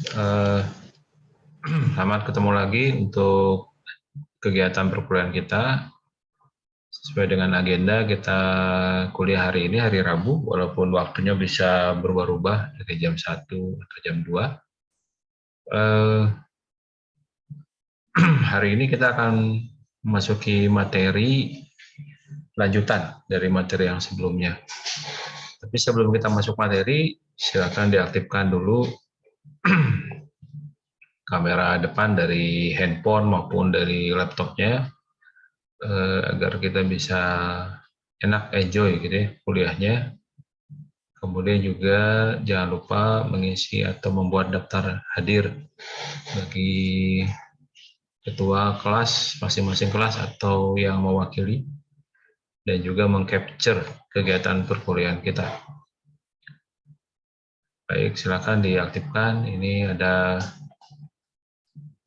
Eh, Selamat ketemu lagi untuk kegiatan perkuliahan kita. Sesuai dengan agenda, kita kuliah hari ini, hari Rabu, walaupun waktunya bisa berubah-ubah dari jam 1 atau jam 2. Eh, Hari ini kita akan memasuki materi lanjutan dari materi yang sebelumnya. Tapi sebelum kita masuk materi, silakan diaktifkan dulu kamera depan dari handphone maupun dari laptopnya, agar kita bisa enak enjoy gitu ya kuliahnya. Kemudian juga jangan lupa mengisi atau membuat daftar hadir bagi ketua kelas masing-masing kelas atau yang mewakili, dan juga mengcapture kegiatan perkuliahan kita. Baik, silakan diaktifkan. Ini ada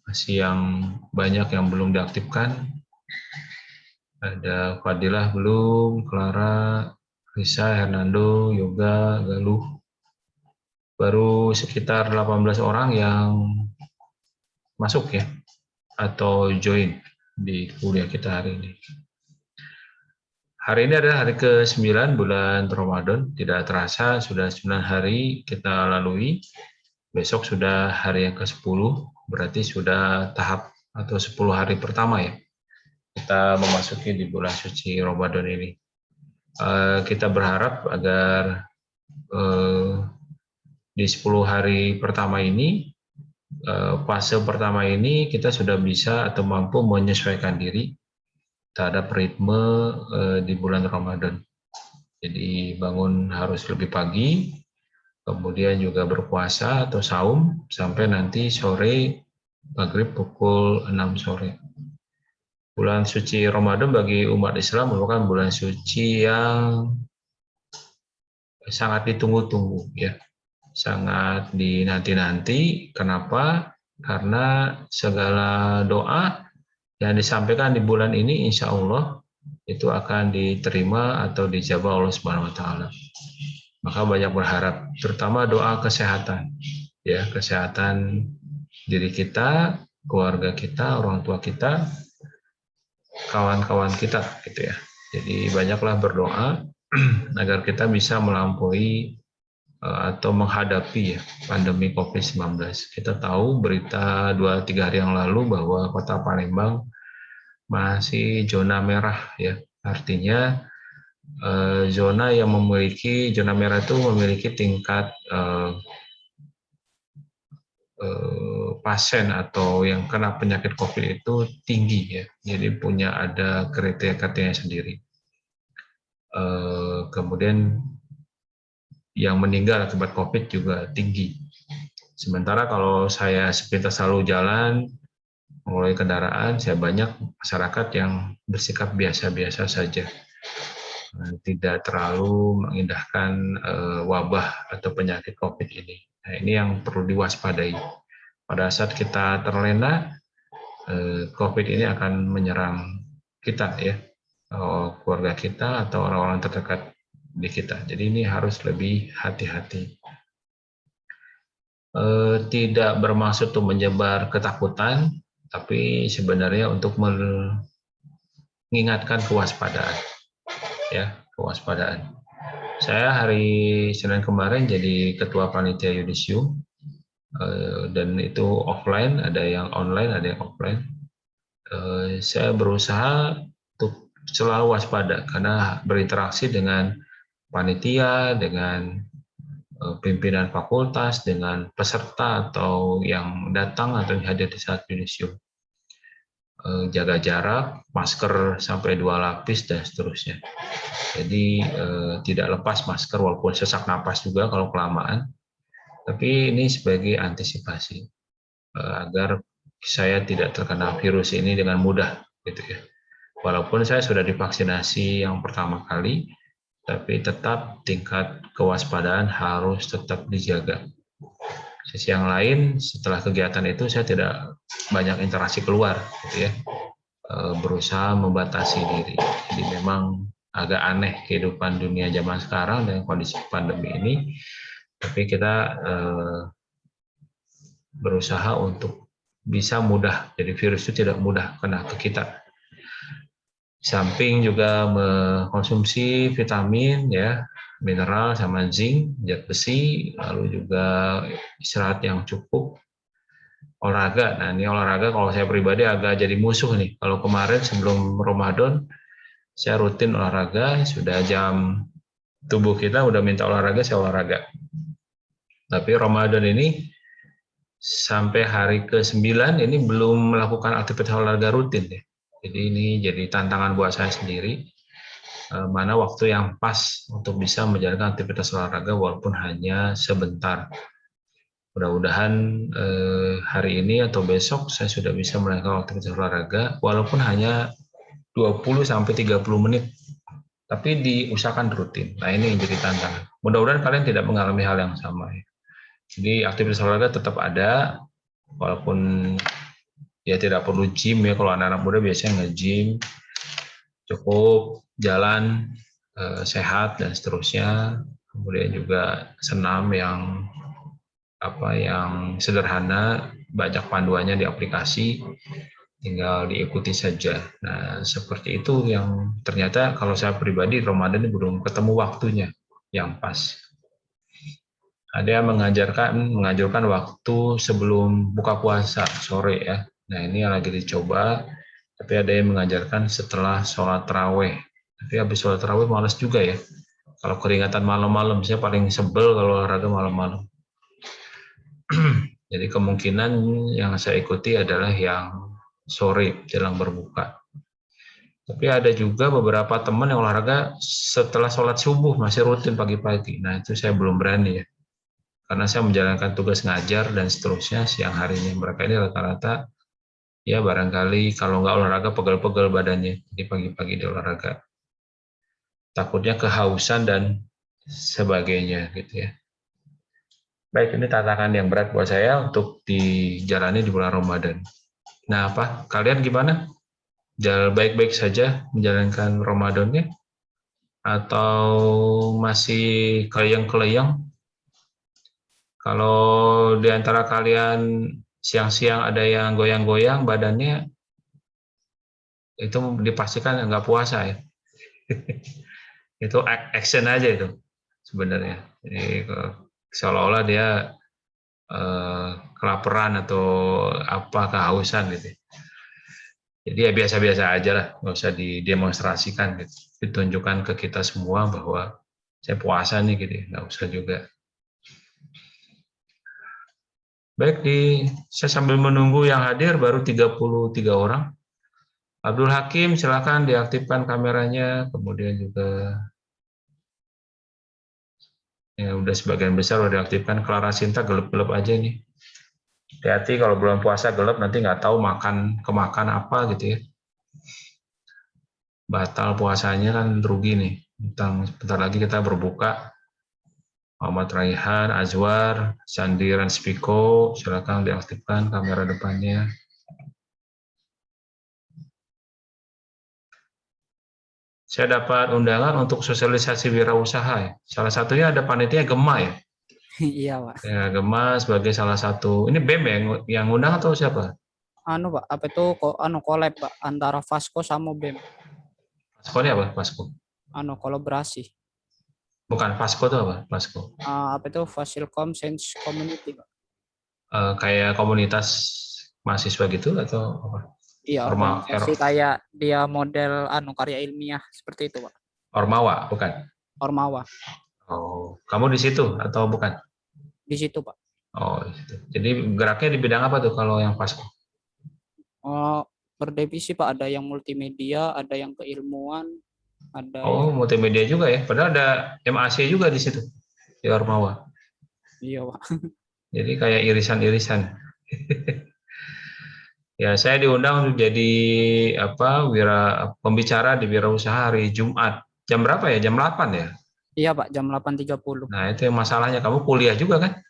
masih yang banyak yang belum diaktifkan. Ada Fadilah belum, Clara, Risa, Hernando, Yoga, Galuh. Baru sekitar 18 orang yang masuk ya, atau join di kuliah kita hari ini. Hari ini adalah hari ke-9 bulan Ramadan. Tidak terasa sudah 9 hari kita lalui. Besok sudah hari yang ke-10, berarti sudah tahap atau 10 hari pertama ya. Kita memasuki di bulan suci Ramadan ini. Kita berharap agar di 10 hari pertama ini, fase pertama ini kita sudah bisa atau mampu menyesuaikan diri terhadap ritme di bulan Ramadan. Jadi bangun harus lebih pagi, kemudian juga berpuasa atau saum sampai nanti sore, maghrib pukul 6 sore. Bulan suci Ramadan bagi umat Islam merupakan bulan suci yang sangat ditunggu-tunggu ya, sangat dinanti-nanti. Kenapa? Karena segala doa yang disampaikan di bulan ini insya Allah itu akan diterima atau dijabah Allah Subhanahu wa taala. Maka banyak berharap, terutama doa kesehatan ya, kesehatan diri kita, keluarga kita, orang tua kita, kawan-kawan kita gitu ya. Jadi banyaklah berdoa agar kita bisa melampaui atau menghadapi ya pandemi COVID-19. Kita tahu berita 2-3 hari yang lalu bahwa Kota Palembang masih zona merah ya. Artinya zona yang memiliki zona merah itu memiliki tingkat pasien atau yang kena penyakit COVID itu tinggi ya. Jadi punya ada kriteria sendiri. Kemudian yang meninggal akibat COVID juga tinggi. Sementara kalau saya sepintas selalu jalan, mengelola kendaraan, saya banyak masyarakat yang bersikap biasa-biasa saja, tidak terlalu mengindahkan wabah atau penyakit COVID ini. Nah, ini yang perlu diwaspadai. Pada saat kita terlena, COVID ini akan menyerang kita ya, keluarga kita atau orang-orang terdekat di kita. Jadi ini harus lebih hati-hati. Tidak bermaksud untuk menyebar ketakutan, tapi sebenarnya untuk mengingatkan kewaspadaan, ya, kewaspadaan. Saya hari Senin kemarin jadi ketua panitia yudisium, dan itu offline, ada yang online, ada yang offline. Saya berusaha untuk selalu waspada karena berinteraksi dengan panitia, dengan pimpinan fakultas, dengan peserta atau yang datang atau yang hadir di saat yudisium. Jaga jarak, masker sampai 2 lapis dan seterusnya. Jadi tidak lepas masker walaupun sesak napas juga kalau kelamaan. Tapi ini sebagai antisipasi agar saya tidak terkena virus ini dengan mudah, gitu ya. Walaupun saya sudah divaksinasi yang pertama kali, tapi tetap tingkat kewaspadaan harus tetap dijaga. Sisi yang lain, setelah kegiatan itu saya tidak banyak interaksi keluar, gitu ya. Berusaha membatasi diri. Jadi memang agak aneh kehidupan dunia zaman sekarang dengan kondisi pandemi ini, tapi kita berusaha untuk bisa mudah, jadi virus itu tidak mudah kena ke kita. Samping juga mengkonsumsi vitamin ya, mineral sama zinc, zat besi, lalu juga istirahat yang cukup, olahraga. Nah, ini olahraga kalau saya pribadi agak jadi musuh nih. Kalau kemarin sebelum Ramadan saya rutin olahraga, sudah jam tubuh kita udah minta olahraga, saya olahraga. Tapi Ramadan ini sampai hari ke-9 ini belum melakukan aktivitas olahraga rutin ya. Jadi ini jadi tantangan buat saya sendiri, mana waktu yang pas untuk bisa menjalankan aktivitas olahraga walaupun hanya sebentar. Mudah-mudahan hari ini atau besok saya sudah bisa melakukan aktivitas olahraga walaupun hanya 20-30 menit, tapi diusahakan rutin. Nah, ini yang jadi tantangan. Mudah-mudahan kalian tidak mengalami hal yang sama ya. Jadi aktivitas olahraga tetap ada, walaupun ya tidak perlu gym ya. Kalau anak-anak muda biasanya nge-gym, cukup jalan sehat dan seterusnya. Kemudian juga senam yang sederhana, banyak panduannya di aplikasi, tinggal diikuti saja. Nah, seperti itu yang ternyata kalau saya pribadi Ramadan ini belum ketemu waktunya yang pas. Ada yang mengajarkan waktu sebelum buka puasa sore ya. Nah, ini yang lagi dicoba. Tapi ada yang mengajarkan setelah sholat taraweh. Tapi habis sholat taraweh malas juga ya. Kalau keringatan malam-malam, saya paling sebel kalau olahraga malam-malam. Jadi kemungkinan yang saya ikuti adalah yang sore jelang berbuka. Tapi ada juga beberapa teman yang olahraga setelah sholat subuh, masih rutin pagi-pagi. Nah, itu saya belum berani ya. Karena saya menjalankan tugas ngajar dan seterusnya siang harinya. Mereka ini rata-rata ya barangkali kalau nggak olahraga pegel-pegel badannya. Jadi pagi-pagi di olahraga. Takutnya kehausan dan sebagainya gitu ya. Baik, ini tantangan yang berat buat saya untuk dijalani di bulan Ramadan. Nah, kalian gimana? Baik-baik saja menjalankan Ramadannya? Atau masih keleyang-keleyang? Kalau di antara kalian siang-siang ada yang goyang-goyang badannya, itu dipastikan nggak puasa ya. Itu action aja itu sebenarnya. Jadi seolah-olah dia kelaparan atau kehausan gitu. Jadi ya biasa-biasa aja lah, nggak usah didemonstrasikan gitu. Ditunjukkan ke kita semua bahwa saya puasa nih gitu, nggak usah juga. Baik, saya sambil menunggu yang hadir baru 33 orang. Abdul Hakim, silakan diaktifkan kameranya, kemudian juga ya udah sebagian besar udah diaktifkan. Clara Sinta gelap-gelap aja nih. Hati-hati kalau bulan puasa gelap nanti nggak tahu kemakan apa gitu ya. Batal puasanya kan rugi nih. Bentar lagi kita berbuka. Muhammad Raihan, Azwar, Sandi Ranspiko, silakan diaktifkan kamera depannya. Saya dapat undangan untuk sosialisasi wirausaha ya. Salah satunya ada panitia Gema ya. Iya, Pak. Ya, Gema sebagai salah satu. Ini BEM ya yang undang atau siapa? Pak, apa itu collab, Pak, antara Vasco sama BEM. Vasco ini apa? Vasco. Kolaborasi. Bukan Vasco itu apa? Vasco. Apa itu Fasilkom Science Community, Pak. Kayak komunitas mahasiswa gitu atau apa? Iya, organisasi kayak dia model karya ilmiah seperti itu, Pak. Ormawa, bukan? Ormawa. Oh, kamu di situ atau bukan? Di situ, Pak. Oh, di situ. Jadi geraknya di bidang apa tuh kalau yang Vasco? Berdivisi, Pak. Ada yang multimedia, ada yang keilmuan, ada yang multimedia juga ya. Padahal ada MAC juga di situ di Ormawa. Iya, Pak. Jadi kayak irisan-irisan. Ya, saya diundang untuk jadi pembicara di wirausaha hari Jumat. Jam berapa ya? Jam 8 ya? Iya, Pak, jam 8.30. Nah, itu yang masalahnya. Kamu kuliah juga kan?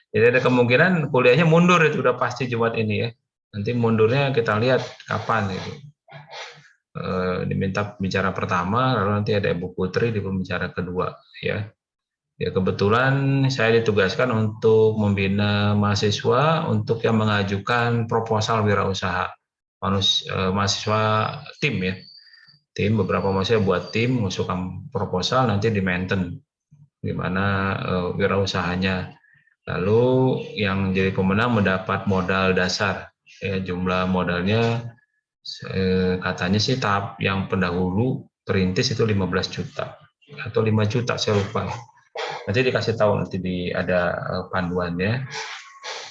Jadi ada kemungkinan kuliahnya mundur, itu udah pasti Jumat ini ya. Nanti mundurnya kita lihat kapan itu. Diminta pembicara pertama, lalu nanti ada Ibu Putri di pembicara kedua ya. Ya, kebetulan saya ditugaskan untuk membina mahasiswa untuk yang mengajukan proposal wirausaha. Mahasiswa tim ya, tim beberapa mahasiswa buat tim mengusulkan proposal, nanti di maintain gimana wirausahanya. Lalu yang jadi pemenang mendapat modal dasar. Ya, jumlah modalnya katanya sih tahap yang pendahulu perintis itu 15 juta atau 5 juta, saya lupa. Nanti dikasih tahu, nanti ada panduannya.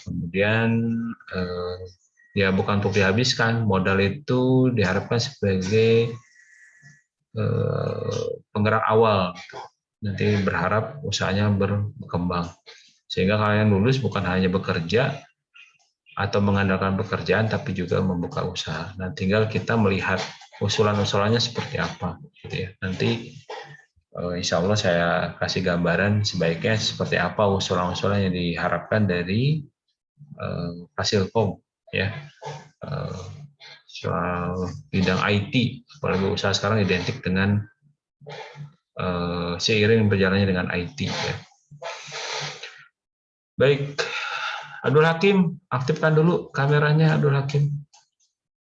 Kemudian ya bukan untuk dihabiskan, modal itu diharapkan sebagai penggerak awal. Nanti berharap usahanya berkembang. Sehingga kalian lulus bukan hanya bekerja atau mengandalkan pekerjaan, tapi juga membuka usaha. Nah, tinggal kita melihat usulan-usulannya seperti apa, gitu ya. Nanti insya Allah saya kasih gambaran sebaiknya seperti apa usulan-usulan yang diharapkan dari Fasilkom, ya. Soal bidang IT, apalagi usaha sekarang identik dengan seiring berjalannya dengan IT, ya. Baik, Abdul Hakim, aktifkan dulu kameranya Abdul Hakim.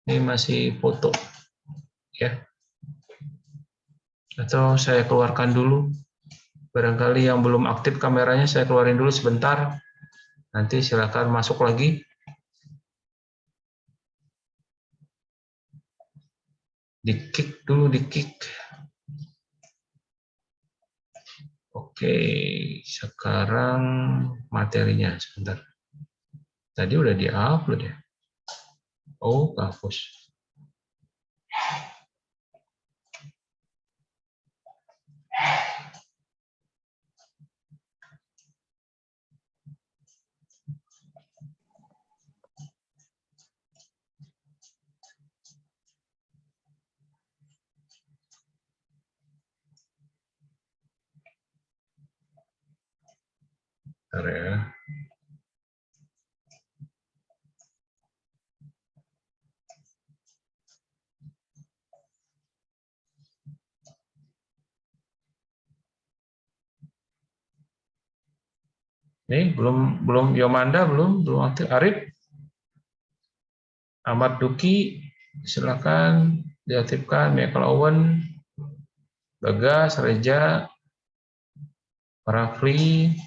Ini masih foto, ya. Atau saya keluarkan dulu. Barangkali yang belum aktif kameranya saya keluarin dulu sebentar. Nanti silakan masuk lagi. Di-kick dulu, di-kick. Oke, sekarang materinya sebentar. Tadi udah di-upload ya. Oh, hapus. Bentar ya. Nih, belum Yomanda belum aktif. Arif, Ahmad Duki, silakan diaktifkan. Michael Owen, Bagas, Reja, Rafli,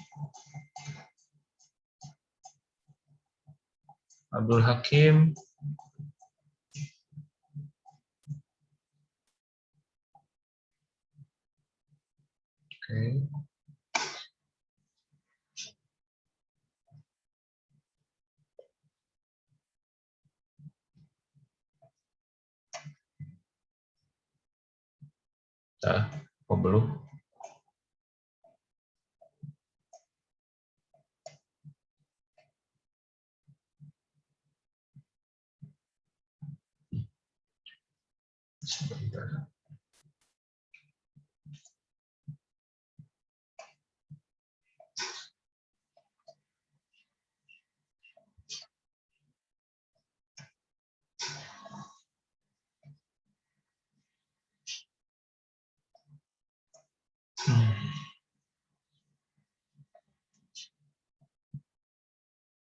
Abdul Hakim. Oke. Nah, oh belum. Sebentar.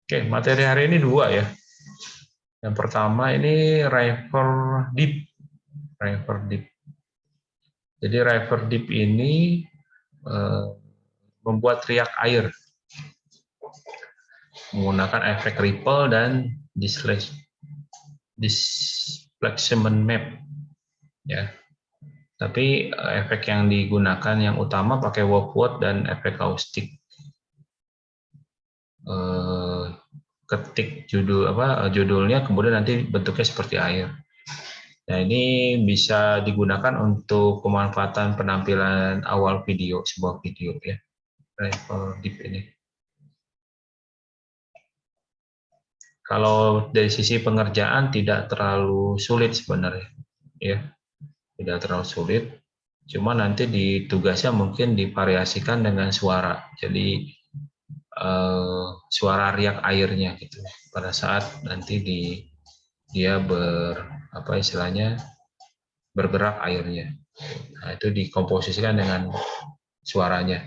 Oke, materi hari ini dua ya. Yang pertama ini River Deep. River Deep. Jadi River Deep ini membuat riak air menggunakan efek ripple dan displacement map, ya. Tapi efek yang digunakan yang utama pakai Waveword dan efek kaustik. Ketik judulnya, kemudian nanti bentuknya seperti air. Nah, ini bisa digunakan untuk pemanfaatan penampilan awal video, sebuah video ya. River Deep ini. Kalau dari sisi pengerjaan tidak terlalu sulit sebenarnya, ya, tidak terlalu sulit. Cuma nanti di tugasnya mungkin divariasikan dengan suara. Jadi suara riak airnya gitu pada saat nanti dia bergerak airnya. Nah, itu dikomposisikan dengan suaranya.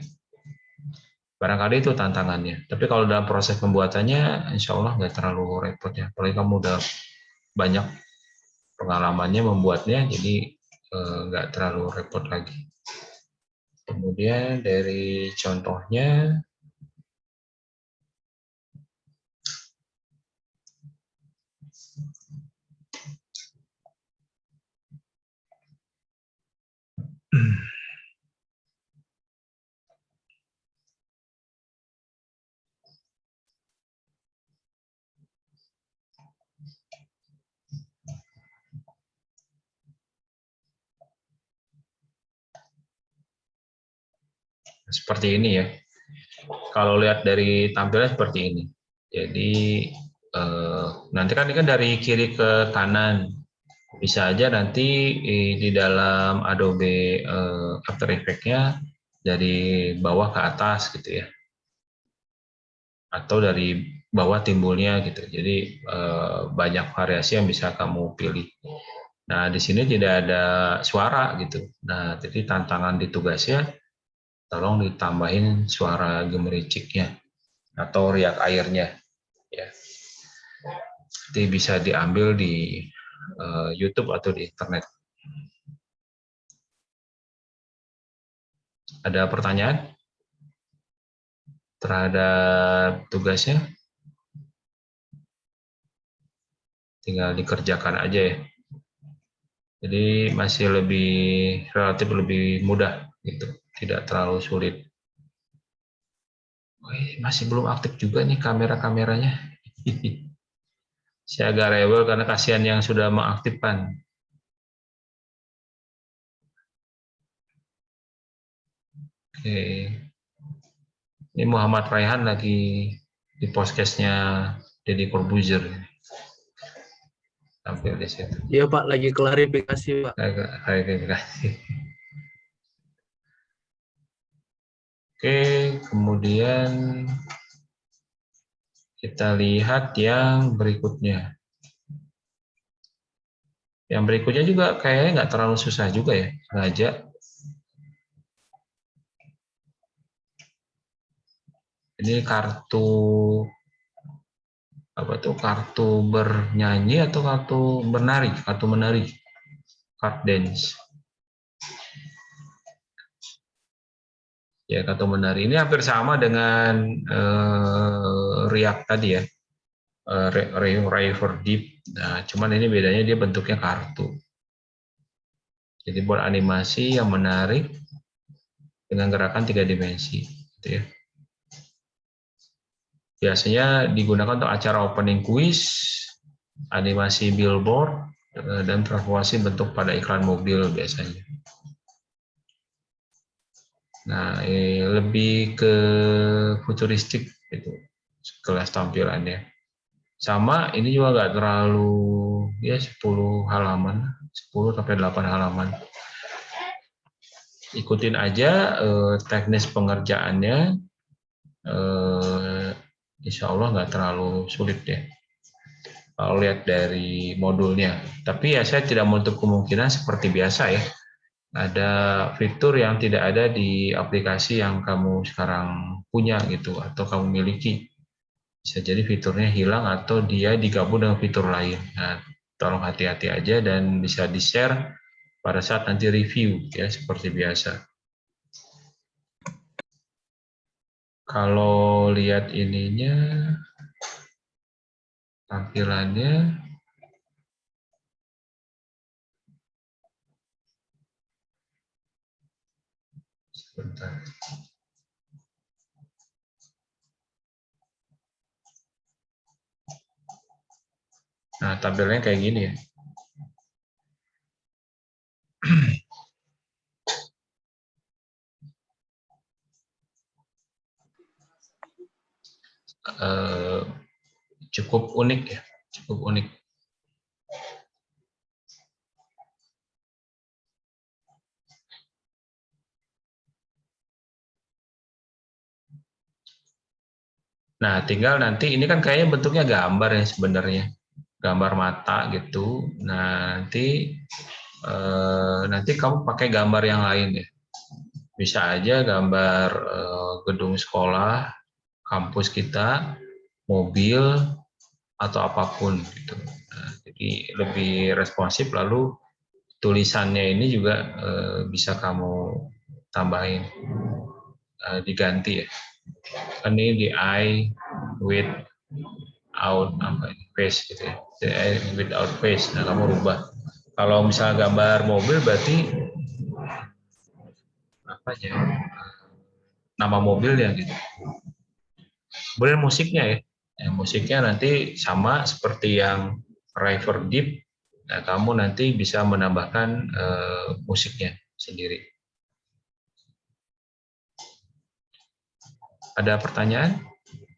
Barangkali itu tantangannya. Tapi kalau dalam proses pembuatannya, insya Allah nggak terlalu repot ya. Apalagi kamu udah banyak pengalamannya membuatnya, jadi nggak terlalu repot lagi. Kemudian dari contohnya, seperti ini ya. Kalau lihat dari tampilan seperti ini. Jadi nanti kan ini kan dari kiri ke kanan. Bisa aja nanti di dalam Adobe After Effects-nya dari bawah ke atas gitu ya. Atau dari bawah timbulnya gitu. Jadi banyak variasi yang bisa kamu pilih. Nah, di sini tidak ada suara gitu. Nah, jadi tantangan di tugasnya tolong ditambahin suara gemericiknya atau riak airnya ya. Jadi bisa diambil di YouTube atau di internet. Ada pertanyaan terhadap tugasnya? Tinggal dikerjakan aja ya. Jadi masih relatif lebih mudah gitu, tidak terlalu sulit. Masih belum aktif juga nih kamera-kameranya. Saya agak rewel karena kasihan yang sudah mengaktifkan. Oke. Ini Muhammad Raihan lagi di podcastnya Deddy Corbuzier. Tampil di situ. Iya Pak, lagi klarifikasi Pak. Klarifikasi. Oke, kemudian kita lihat yang berikutnya. Yang berikutnya juga kayaknya nggak terlalu susah juga ya, sengaja. Ini kartu apa tuh? Kartu bernyanyi atau kartu menari? Kartu menari, card dance. Ya, kartu menari ini hampir sama dengan Riak tadi ya, River Deep. Nah, cuman ini bedanya dia bentuknya kartu. Jadi buat animasi yang menarik dengan gerakan 3 dimensi, gitu ya. Biasanya digunakan untuk acara opening quiz, animasi billboard, dan transformasi bentuk pada iklan mobil biasanya. Nah, lebih ke futuristik itu kelas tampilannya. Sama ini juga nggak terlalu ya 10 halaman, 10 sampai 8 halaman. Ikutin aja teknis pengerjaannya. Insya Allah nggak terlalu sulit ya kalau lihat dari modulnya. Tapi ya saya tidak menutup kemungkinan seperti biasa ya. Ada fitur yang tidak ada di aplikasi yang kamu sekarang punya gitu atau kamu miliki. Bisa jadi fiturnya hilang atau dia digabung dengan fitur lain. Nah, tolong hati-hati aja dan bisa di-share pada saat nanti review ya seperti biasa. Kalau lihat ininya tampilannya sebentar. Nah, tampilnya kayak gini ya. Cukup unik ya, cukup unik. Nah, tinggal nanti ini kan kayaknya bentuknya gambar ya sebenarnya, gambar mata gitu. Nah, nanti kamu pakai gambar yang lain ya. Bisa aja gambar gedung sekolah, kampus kita, mobil, atau apapun gitu. Nah, jadi lebih responsif, lalu tulisannya ini juga bisa kamu tambahin, diganti ya. Ini di I without apa face gitu ya. The I without face. Nah, kamu rubah. Kalau misalnya gambar mobil berarti apa ya? Nama mobilnya gitu. Kemudian musiknya ya. Musiknya nanti sama seperti yang River Deep. Nah, kamu nanti bisa menambahkan musiknya sendiri. Ada pertanyaan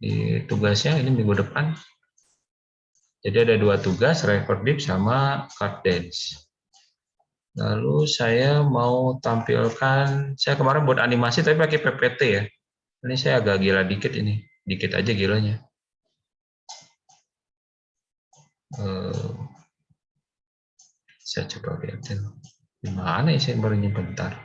di tugasnya ini minggu depan? Jadi ada 2 tugas, River Deep sama Card Dance. Lalu saya mau tampilkan, saya kemarin buat animasi tapi pakai PPT ya. Ini saya agak gila dikit ini, dikit aja gilanya. Saya coba lihatin. Gimana ya, saya baru bentar.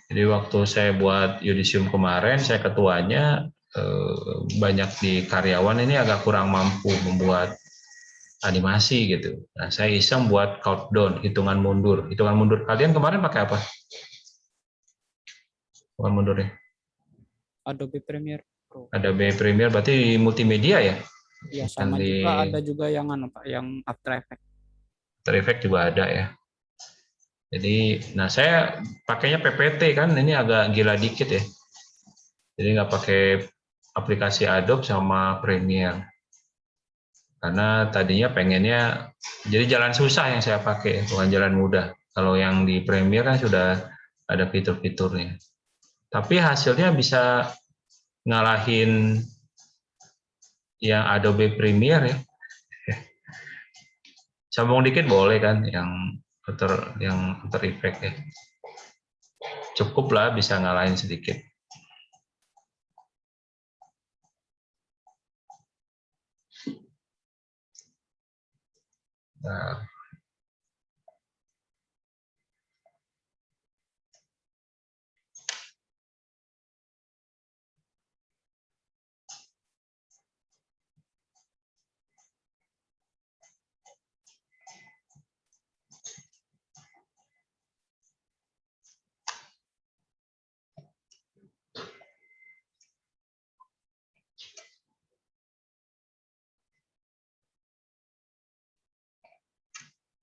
Jadi waktu saya buat Yudisium kemarin, saya ketuanya, banyak di karyawan ini agak kurang mampu membuat animasi gitu. Nah, saya iseng buat countdown, hitungan mundur. Hitungan mundur kalian kemarin pakai apa? Hitungan mundurnya? Adobe Premiere Pro. Adobe Premiere berarti multimedia ya? Iya, sama juga ada juga yang Pak, yang After Effects. After Effects juga ada ya. Jadi, nah saya pakainya PPT kan, ini agak gila dikit ya. Jadi nggak pakai aplikasi Adobe sama Premiere. Karena tadinya pengennya, jadi jalan susah yang saya pakai, bukan jalan mudah. Kalau yang di Premiere kan sudah ada fitur-fiturnya. Tapi hasilnya bisa ngalahin yang Adobe Premiere ya. Sambung dikit boleh kan, yang After Effects ya. Cukup lah bisa ngalahin sedikit. Nah,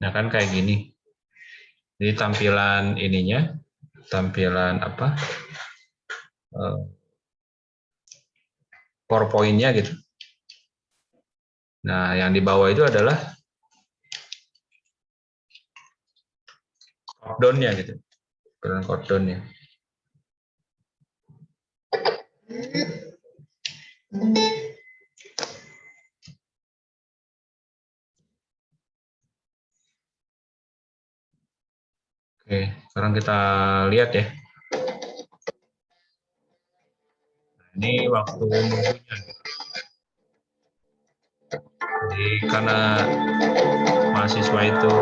nah kan kayak gini. Jadi tampilan ininya, tampilan apa? PowerPoint-nya gitu. Nah, yang di bawah itu adalah countdown-nya gitu. Countdown-nya. Oke, sekarang kita lihat ya. Ini waktu nunggunya. Jadi karena mahasiswa itu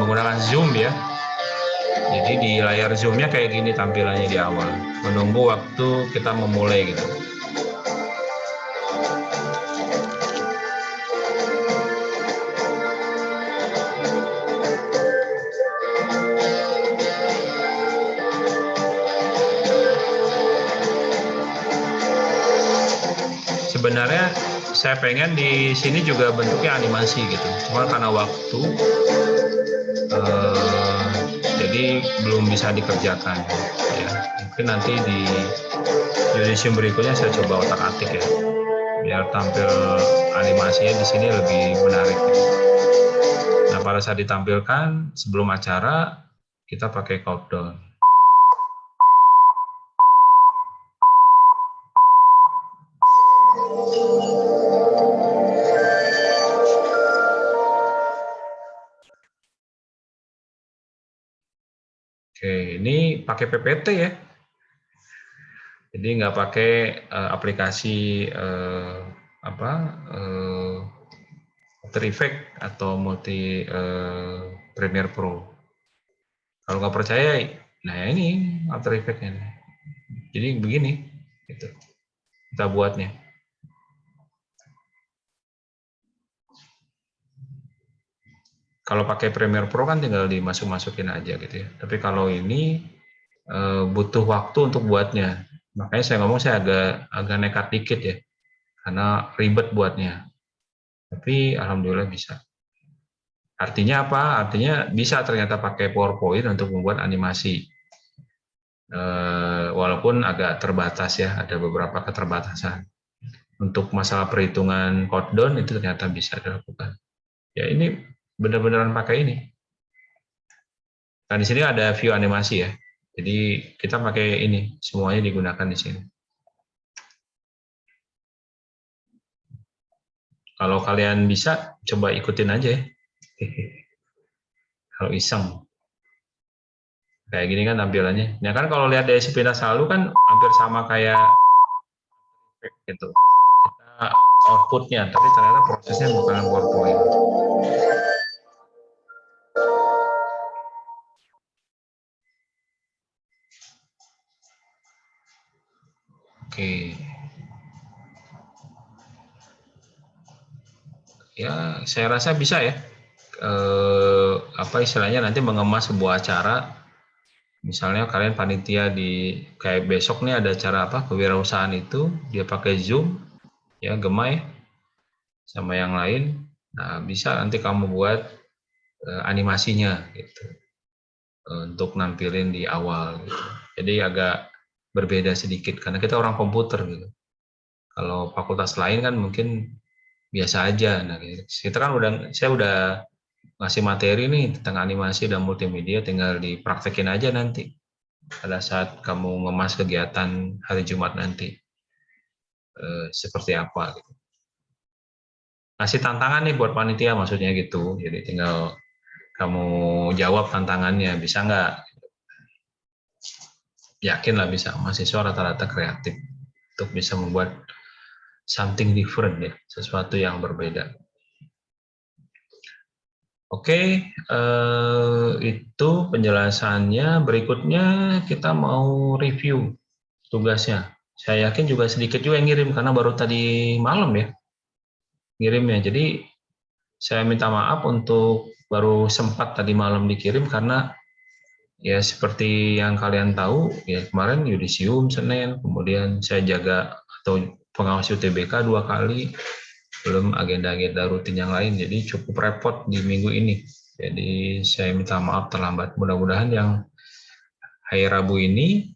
menggunakan Zoom ya. Jadi di layar Zoom-nya kayak gini tampilannya di awal. Menunggu waktu kita memulai gitu. Sebenarnya saya pengen di sini juga bentuknya animasi gitu. Cuma karena waktu, jadi belum bisa dikerjakan. Ya, mungkin nanti di Yudisium berikutnya saya coba otak-atik ya, biar tampil animasinya di sini lebih menarik. Ya. Nah, pada saat ditampilkan sebelum acara kita pakai countdown. Oke, ini pakai PPT ya. Jadi nggak pakai aplikasi apa After Effects atau Premiere Pro. Kalau nggak percaya, nah ini After Effects-nya. Jadi begini, gitu. Kita buatnya. Kalau pakai Premiere Pro kan tinggal dimasuk-masukin aja gitu ya. Tapi kalau ini butuh waktu untuk buatnya. Makanya saya ngomong saya agak nekat dikit ya, karena ribet buatnya. Tapi alhamdulillah bisa. Artinya apa? Artinya bisa ternyata pakai PowerPoint untuk membuat animasi. Walaupun agak terbatas ya, ada beberapa keterbatasan. Untuk masalah perhitungan countdown itu ternyata bisa dilakukan. Ya ini benar-benaran pakai ini. Nah di sini ada view animasi ya. Jadi kita pakai ini, semuanya digunakan di sini. Kalau kalian bisa, coba ikutin aja ya. Kalau iseng. Kayak gini kan tampilannya. Nah kan kalau lihat dari sepintas lalu kan hampir sama kayak gitu. Kita outputnya, tapi ternyata prosesnya bukan PowerPoint. Oke. Ya, saya rasa bisa ya. Apa istilahnya nanti mengemas sebuah acara. Misalnya kalian panitia di kayak besok nih ada acara apa kewirausahaan itu dia pakai Zoom ya Gemay sama yang lain. Nah, bisa nanti kamu buat animasinya gitu untuk nampilin di awal gitu. Jadi agak berbeda sedikit karena kita orang komputer gitu. Kalau fakultas lain kan mungkin biasa aja. Nah, kita kan saya udah ngasih materi nih tentang animasi dan multimedia, tinggal dipraktekin aja nanti pada saat kamu ngemas kegiatan hari Jumat nanti seperti apa gitu. Ngasih tantangan nih buat panitia maksudnya gitu, jadi tinggal kamu jawab tantangannya, bisa nggak? Yakin lah bisa, mahasiswa rata-rata kreatif untuk bisa membuat something different ya, sesuatu yang berbeda. Oke, itu penjelasannya. Berikutnya kita mau review tugasnya. Saya yakin juga sedikit juga yang ngirim karena baru tadi malam ya ngirimnya. Jadi saya minta maaf untuk baru sempat tadi malam dikirim karena ya seperti yang kalian tahu ya kemarin yudisium Senin, kemudian saya jaga atau pengawas UTBK 2 kali, belum agenda-agenda rutin yang lain, jadi cukup repot di minggu ini. Jadi saya minta maaf terlambat. Mudah-mudahan yang hari Rabu ini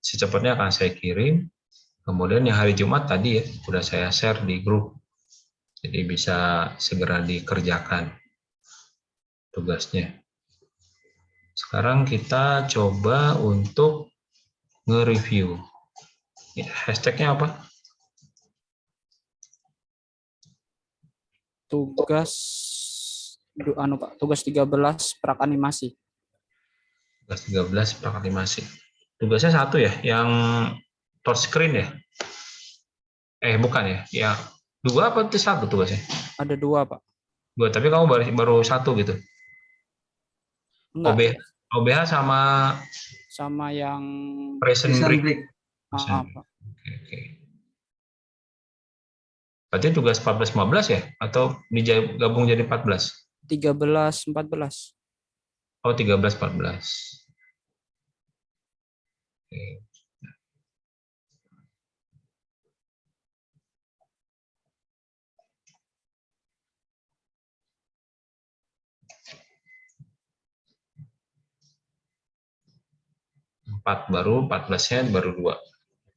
secepatnya akan saya kirim. Kemudian yang hari Jumat tadi ya sudah saya share di grup. Jadi bisa segera dikerjakan tugasnya. Sekarang kita coba untuk nge-review. Ya, hashtagnya apa? Tugas Pak, tugas 13 prak animasi. Tugas 13 prak animasi. Tugasnya satu ya, yang touchscreen ya? Bukan ya, yang dua apa itu satu tugasnya? Ada 2, Pak. Dua, tapi kamu baru satu gitu. Enggak, OBH sama yang Prison Break. Pak. Oke. Berarti tugas 14-15 ya? Atau digabung jadi 14? 13-14. Oh, 13-14. Oke. Baru 14-nya baru 2.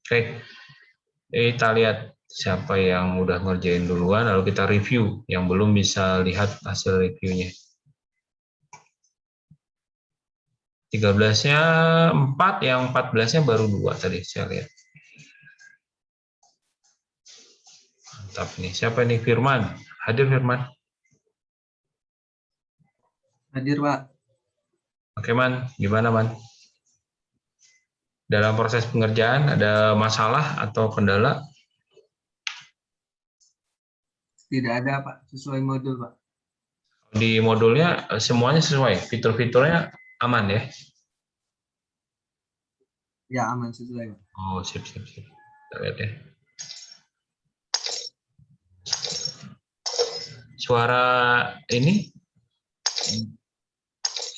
Oke. Kita lihat siapa yang udah ngerjain duluan, lalu kita review. Yang belum bisa lihat hasil reviewnya. 13-nya 4, yang 14-nya baru 2 tadi saya lihat. Mantap nih. Siapa nih? Firman. Hadir Firman? Hadir, Pak. Oke, Man. Gimana, Man? Dalam proses pengerjaan ada masalah atau kendala? Tidak ada, Pak. Sesuai modul, Pak. Di modulnya semuanya sesuai, fitur-fiturnya aman ya? Ya, aman sesuai, Pak. Oh, sip, sip, sip. Kita lihat ya. Suara ini,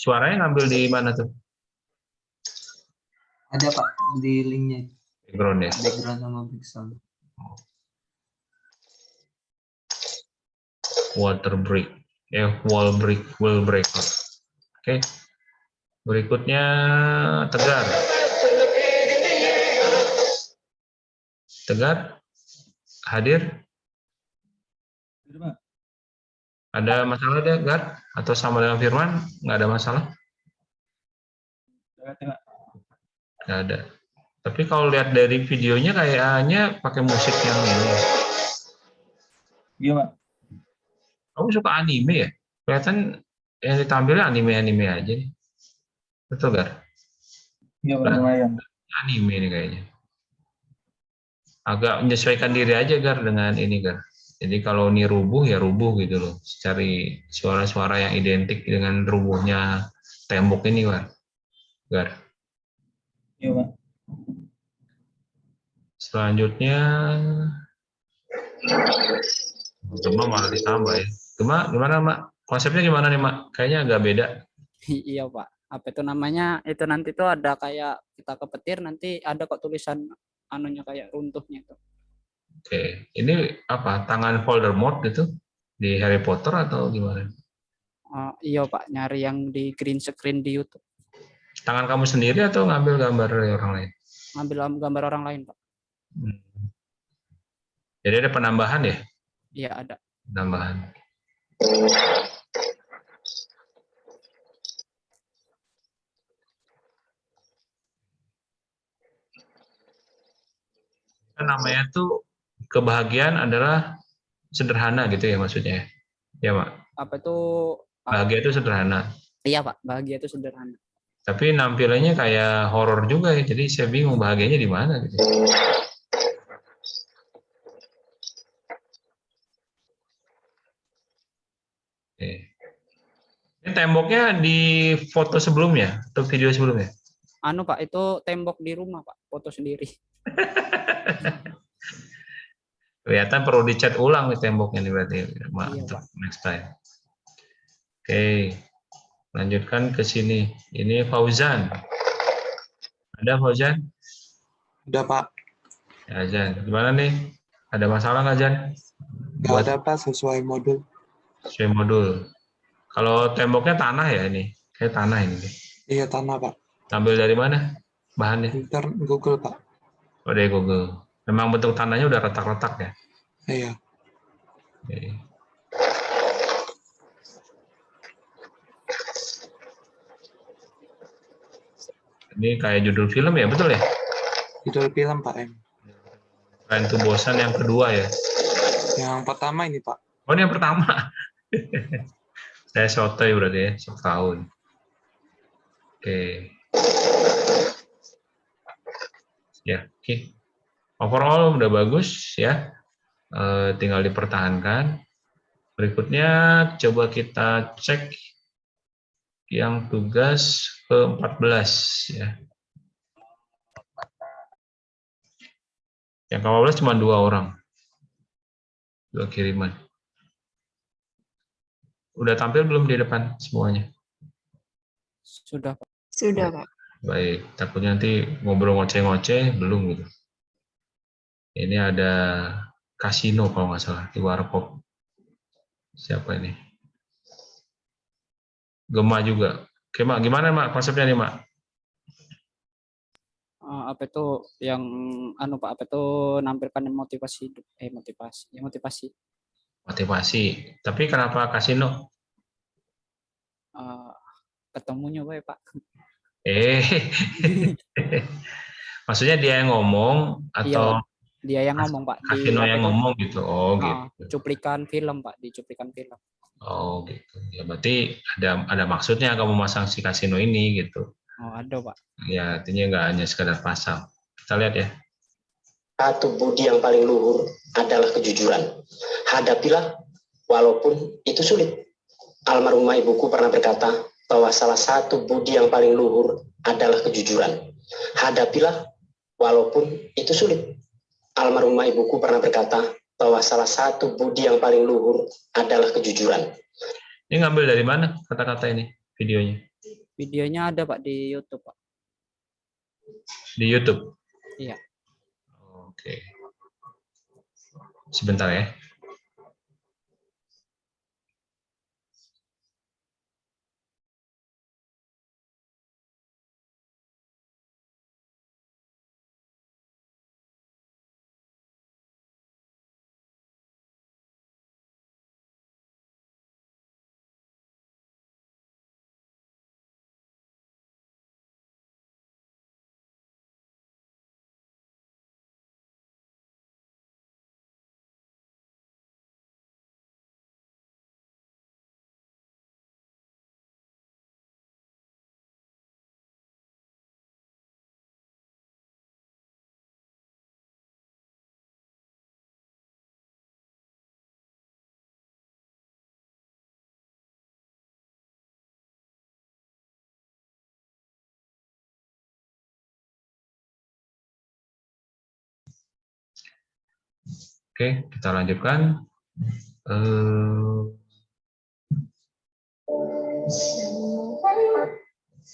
suaranya ngambil di mana tuh? Ada, Pak, di linknya. Background ya? Background sama background. Water break, wall break, wall breaker. Oke. Berikutnya Tegar. Tegar, hadir? Ada masalah Tegar? Atau sama dengan Firman? Nggak ada masalah? Nggak ada. Tapi kalau lihat dari videonya kayaknya pakai musik yang ini. Iya, Pak. Kamu suka anime ya? Kelihatan yang ditampilnya anime-anime aja nih. Betul, Gar? Iya, Pak, Nah, lumayan. anime nih kayaknya. Agak menyesuaikan diri aja, Gar, dengan ini, Gar. Jadi kalau ini rubuh, ya rubuh gitu loh. Cari suara-suara yang identik dengan rubuhnya tembok ini, Gar. Gar. Iya, Pak. Selanjutnya, Gema malah ditambah ya. Gema, gimana, Mak? Konsepnya gimana nih, Mak? Kayaknya agak beda. Iya Pak. Apa itu namanya? Itu nanti tuh ada kayak kita ke petir nanti ada kok tulisan anunya kayak runtuhnya itu. Oke, ini apa? Tangan Voldemort gitu di Harry Potter atau gimana? Iya Pak, nyari yang di green screen di YouTube. Tangan kamu sendiri atau ngambil gambar dari orang lain? Ngambil gambar orang lain Pak. Hmm. Jadi ada penambahan ya? Iya ada. Penambahan. Namanya tuh kebahagiaan adalah sederhana gitu ya maksudnya ya? Ya, Pak. Apa itu? Bahagia itu sederhana. Iya Pak, bahagia itu sederhana. Tapi nampilannya kayak horor juga ya. Jadi saya bingung bahagianya di mana gitu. Oke. Ini temboknya di foto sebelumnya atau video sebelumnya? Anu Pak, itu tembok di rumah Pak, foto sendiri. Kelihatan perlu dicat ulang nih temboknya nih berarti. Mantap, Iya, next time. Oke, lanjutkan ke sini. Ini Fauzan. Ada Fauzan? Udah, Pak. Ya, Jan. Gimana nih? Ada masalah nggak, Jan? Nggak ada, Pak, sesuai modul. Sesuai modul. Kalau temboknya tanah ya ini? Kayak tanah ini. Iya, tanah, Pak. Ambil dari mana bahannya? Ntar Google, Pak. Oh, dari Google. Memang bentuk tanahnya udah retak-retak ya? Iya. Oke. Ini kayak judul film ya, betul ya? Judul film, Pak M. Tren to Bosan yang kedua ya? Yang pertama ini, Pak. Oh, ini yang pertama. Saya sotoy berarti ya, setahun. Oke. Ya, oke. Overall udah bagus ya. Tinggal dipertahankan. Berikutnya coba kita cek yang tugas ke-14 ya. Yang ke-15 cuma 2 orang. 2 kiriman. Udah tampil belum di depan semuanya? Sudah Pak. Sudah, Pak. Baik, takutnya nanti ngobrol ngoceh-ngoceh, belum gitu. Ini ada kasino kalau nggak salah, di Warkop. Siapa ini? Gema juga. Oke, Mak, gimana, Mak, konsepnya nih, Mak? Apa itu yang anu Pak, apa itu nampilkan motivasi hidup. Motivasi. Motivasi. Tapi kenapa kasino? Ketemunya Pak, Pak. Maksudnya dia yang ngomong atau Iya, Dia yang ngomong Pak di Kasino apa yang itu? ngomong gitu. Oh, Ah, gitu. cuplikan film Pak, di cuplikan film. Oh, gitu. Ya berarti ada maksudnya kamu masang si kasino ini gitu. Oh, ada Pak. Ya, artinya nggak hanya sekedar pasang. Kita lihat ya. Satu budi yang paling luhur adalah kejujuran. Hadapilah walaupun itu sulit. Almarhumah ibuku pernah berkata bahwa salah satu budi yang paling luhur adalah kejujuran. Hadapilah walaupun itu sulit. Almarhumah ibuku pernah berkata bahwa salah satu budi yang paling luhur adalah kejujuran. Ini ngambil dari mana kata-kata ini, videonya? Videonya ada Pak di YouTube Pak. Di YouTube? Iya. Oke. Sebentar ya. Oke, kita lanjutkan.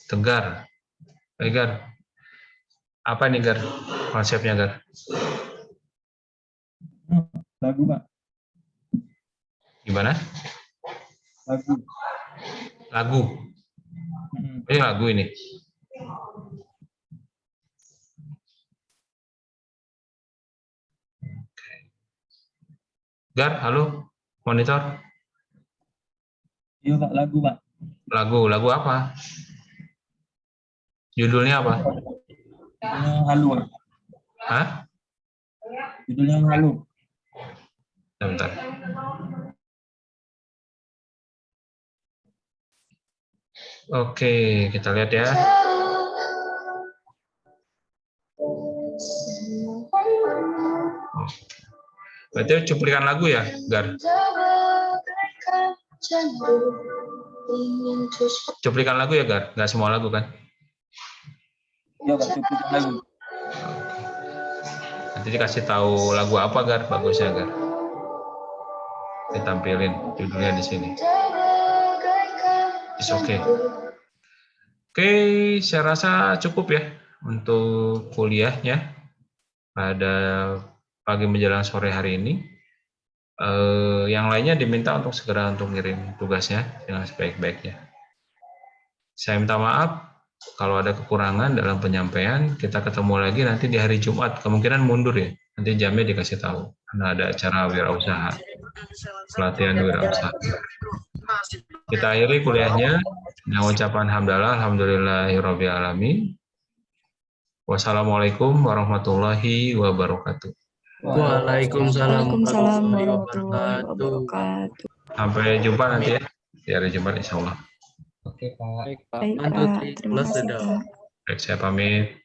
Tegar. Gar. Apa nih Gar? Konsepnya Gar? Lagu, Pak. Gimana? Lagu. Lagu. Ini lagu ini. Gar, halo, monitor. Iya, Pak. Lagu, Pak. Lagu apa? Judulnya apa? Judulnya Halu, Pak. Hah? Judulnya Halu. Bentar. Oke, kita lihat ya. Berarti cuplikan lagu ya, Gar? Cuplikan lagu ya, Gar? Nggak semua lagu kan? Iya, Pak. Cuplikan lagu. Nanti dikasih tahu lagu apa, Gar? Bagusnya, Gar. Ditampilin judulnya di sini. It's okay. Oke, saya rasa cukup ya untuk kuliahnya pada pagi menjelang sore hari ini. Yang lainnya diminta untuk segera untuk ngirim tugasnya dengan sebaik-baiknya. Saya minta maaf kalau ada kekurangan dalam penyampaian. Kita ketemu lagi nanti di hari Jumat. Kemungkinan mundur ya. Nanti jamnya dikasih tahu karena ada acara wirausaha, pelatihan wirausaha. Kita akhiri kuliahnya dengan ucapan hamdalah, alhamdulillahirabbil alamin. Wassalamualaikum warahmatullahi wabarakatuh. Waalaikumsalam warahmatullahi warahmatullahi wabarakatuh. wabarakatuh. Sampai jumpa nanti ya di hari Jumat insya Allah. Baik Pak. Baik Lanjut Pak, di terima kelas kasih sudah. Pak. Baik, saya pamit.